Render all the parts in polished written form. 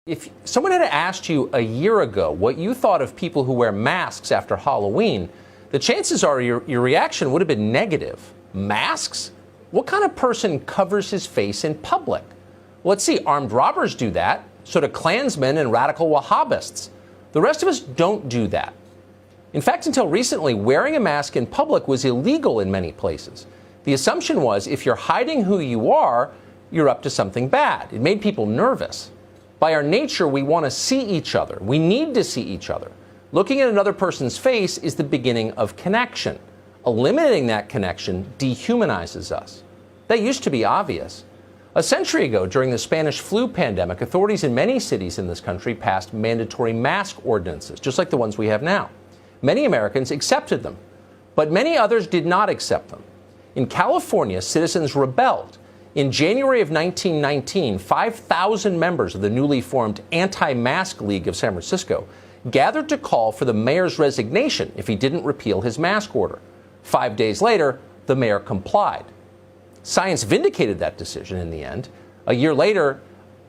If someone had asked you a year ago what you thought of people who wear masks after Halloween, the chances are your reaction would have been negative. Masks? What kind of person covers his face in public? Well, let's see, armed robbers do that. So do Klansmen and radical Wahhabists. The rest of us don't do that. In fact, until recently, wearing a mask in public was illegal in many places. The assumption was if you're hiding who you are, you're up to something bad. It made people nervous. By our nature, we want to see each other. We need to see each other. Looking at another person's face is the beginning of connection. Eliminating that connection dehumanizes us. That used to be obvious. A century ago, during the Spanish flu pandemic, authorities in many cities in this country passed mandatory mask ordinances, just like the ones we have now. Many Americans accepted them, but many others did not accept them. In California, citizens rebelled. In January of 1919, 5,000 members of the newly formed Anti-Mask League of San Francisco gathered to call for the mayor's resignation if he didn't repeal his mask order. 5 days later, the mayor complied. Science vindicated that decision in the end. A year later,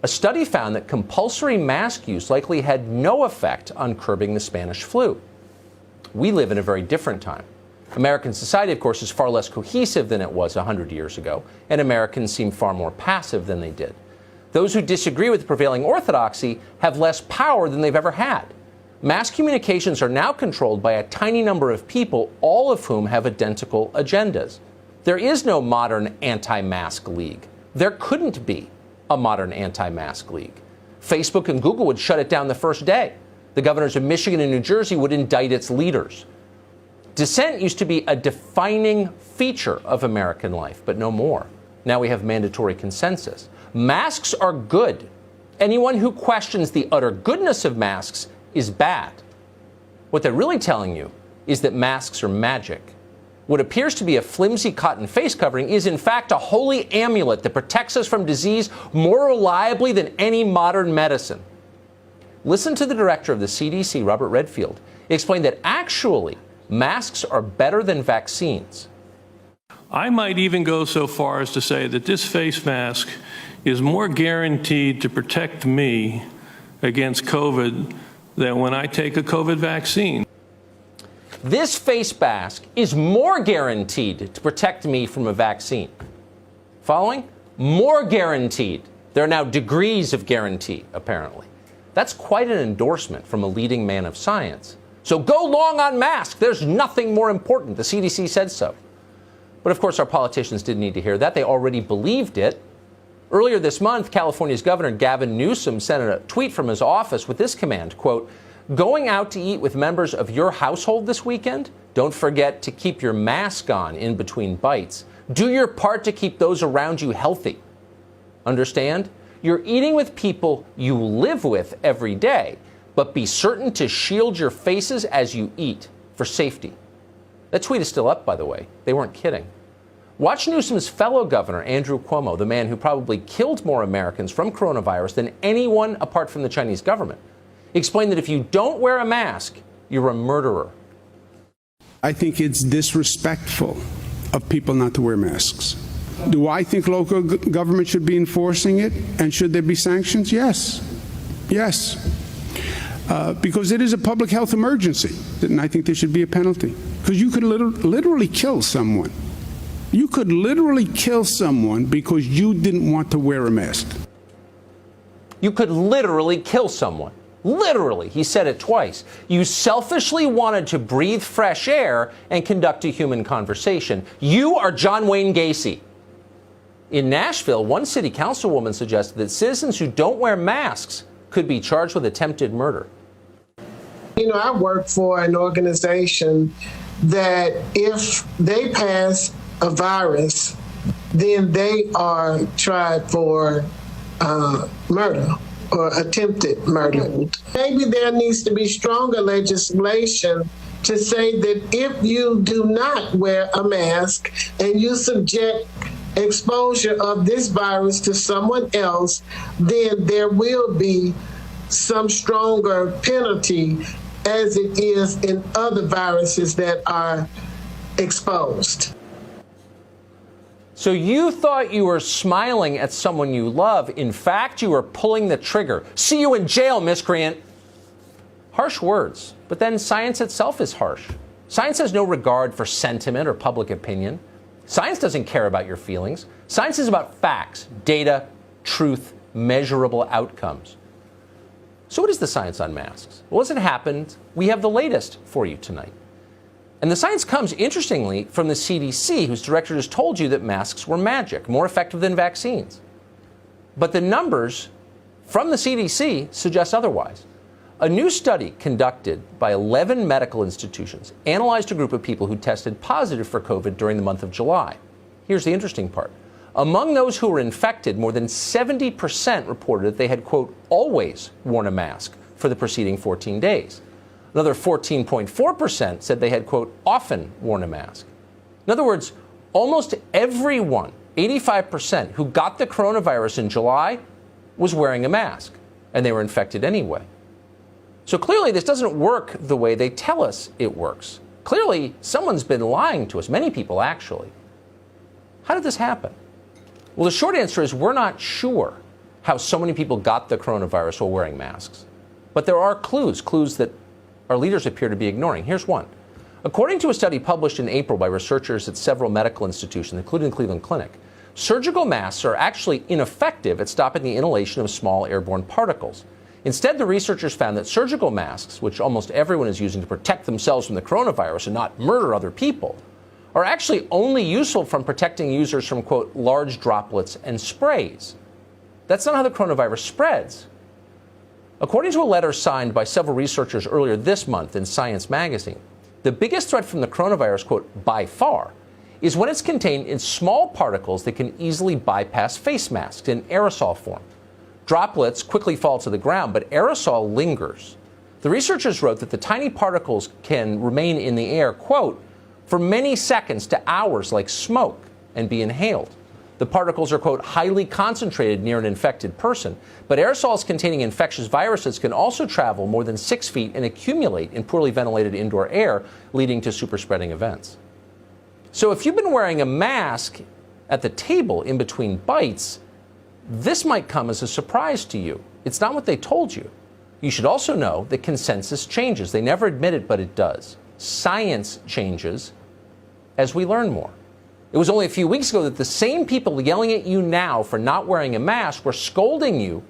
a study found that compulsory mask use likely had no effect on curbing the Spanish flu. We live in a very different time. American society, of course, is far less cohesive than it was 100 years ago, and Americans seem far more passive than they did. Those who disagree with the prevailing orthodoxy have less power than they've ever had. Mass communications are now controlled by a tiny number of people, all of whom have identical agendas. There is no modern anti-mask league. There couldn't be a modern anti-mask league. Facebook and Google would shut it down the first day. The governors of Michigan and New Jersey would indict its leaders. Dissent used to be a defining feature of American life, but no more. Now we have mandatory consensus. Masks are good. Anyone who questions the utter goodness of masks is bad. What they're really telling you is that masks are magic. What appears to be a flimsy cotton face covering is in fact a holy amulet that protects us from disease more reliably than any modern medicine. Listen to the director of the CDC, Robert Redfield, explain that actually masks are better than vaccines. I might even go so far as to say that this face mask is more guaranteed to protect me against COVID than when I take a COVID vaccine. This face mask is more guaranteed to protect me from a vaccine. Following? More guaranteed. There are now degrees of guarantee, apparently. That's quite an endorsement from a leading man of science. So go long on masks. There's nothing more important. The CDC said so. But of course, our politicians didn't need to hear that. They already believed it. Earlier this month, California's Governor Gavin Newsom sent a tweet from his office with this command, quote, "Going out to eat with members of your household this weekend? Don't forget to keep your mask on in between bites. Do your part to keep those around you healthy." Understand? You're eating with people you live with every day, but be certain to shield your faces as you eat for safety. That tweet is still up, by the way. They weren't kidding. Watch Newsom's fellow governor, Andrew Cuomo, the man who probably killed more Americans from coronavirus than anyone apart from the Chinese government, explain that if you don't wear a mask, you're a murderer. I think it's disrespectful of people not to wear masks. Do I think local government should be enforcing it? And should there be sanctions? Yes. Yes. Because it is a public health emergency. And I think there should be a penalty. Because you could literally kill someone. You could literally kill someone because you didn't want to wear a mask. You could literally kill someone. Literally, he said it twice. You selfishly wanted to breathe fresh air and conduct a human conversation. You are John Wayne Gacy. In Nashville, one city councilwoman suggested that citizens who don't wear masks could be charged with attempted murder. You know, I work for an organization that if they pass a virus, then they are tried for murder or attempted murder. Maybe there needs to be stronger legislation to say that if you do not wear a mask and you subject exposure of this virus to someone else, then there will be some stronger penalty as it is in other viruses that are exposed. So you thought you were smiling at someone you love. In fact, you were pulling the trigger. See you in jail, miscreant. Harsh words, but then science itself is harsh. Science has no regard for sentiment or public opinion. Science doesn't care about your feelings. Science is about facts, data, truth, measurable outcomes. So what is the science on masks? Well, as it happened, we have the latest for you tonight. And the science comes, interestingly, from the CDC, whose director just told you that masks were magic, more effective than vaccines. But the numbers from the CDC suggest otherwise. A new study conducted by 11 medical institutions analyzed a group of people who tested positive for COVID during the month of July. Here's the interesting part. Among those who were infected, more than 70% reported that they had, quote, always worn a mask for the preceding 14 days. Another 14.4% said they had, quote, often worn a mask. In other words, almost everyone, 85%, who got the coronavirus in July was wearing a mask, and they were infected anyway. So clearly this doesn't work the way they tell us it works. Clearly someone's been lying to us, many people actually. How did this happen? Well, the short answer is we're not sure how so many people got the coronavirus while wearing masks. But there are clues that our leaders appear to be ignoring. Here's one. According to a study published in April by researchers at several medical institutions, including the Cleveland Clinic, surgical masks are actually ineffective at stopping the inhalation of small airborne particles. Instead, the researchers found that surgical masks, which almost everyone is using to protect themselves from the coronavirus and not murder other people, are actually only useful from protecting users from, quote, large droplets and sprays. That's not how the coronavirus spreads. According to a letter signed by several researchers earlier this month in Science magazine, the biggest threat from the coronavirus, quote, by far, is when it's contained in small particles that can easily bypass face masks in aerosol form. Droplets quickly fall to the ground, but aerosol lingers. The researchers wrote that the tiny particles can remain in the air, quote, for many seconds to hours like smoke and be inhaled. The particles are, quote, highly concentrated near an infected person, but aerosols containing infectious viruses can also travel more than 6 feet and accumulate in poorly ventilated indoor air, leading to super spreading events. So if you've been wearing a mask at the table in between bites, this might come as a surprise to you. It's not what they told you. You should also know that consensus changes. They never admit it, but it does. Science changes as we learn more. It was only a few weeks ago that the same people yelling at you now for not wearing a mask were scolding you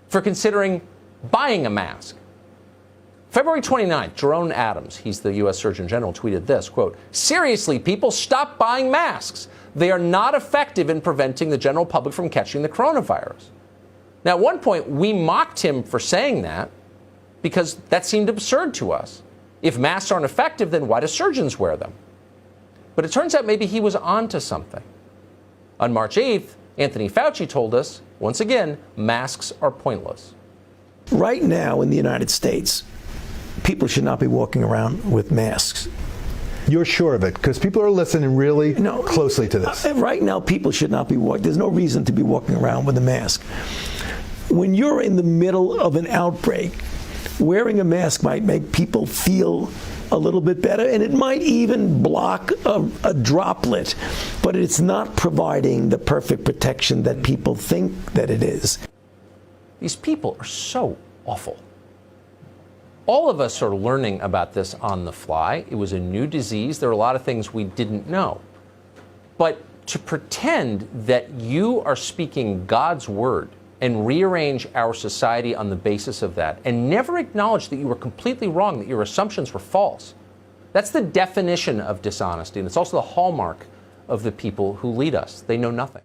for considering buying a mask. February 29th, Jerome Adams, he's the U.S. Surgeon General, tweeted this, quote, seriously, people, stop buying masks. They are not effective in preventing the general public from catching the coronavirus. Now, at one point, we mocked him for saying that because that seemed absurd to us. If masks aren't effective, then why do surgeons wear them? But it turns out maybe he was onto something. On March 8th, Anthony Fauci told us, once again, masks are pointless. Right now in the United States, people should not be walking around with masks. You're sure of it? Because people are listening really closely to this. Right now, people should not be walking. There's no reason to be walking around with a mask. When you're in the middle of an outbreak, wearing a mask might make people feel a little bit better, and it might even block a droplet, but it's not providing the perfect protection that people think that it is. These people are so awful. All of us are learning about this on the fly. It was a new disease. There are a lot of things we didn't know. But to pretend that you are speaking God's word and rearrange our society on the basis of that and never acknowledge that you were completely wrong, that your assumptions were false, that's the definition of dishonesty. And it's also the hallmark of the people who lead us. They know nothing.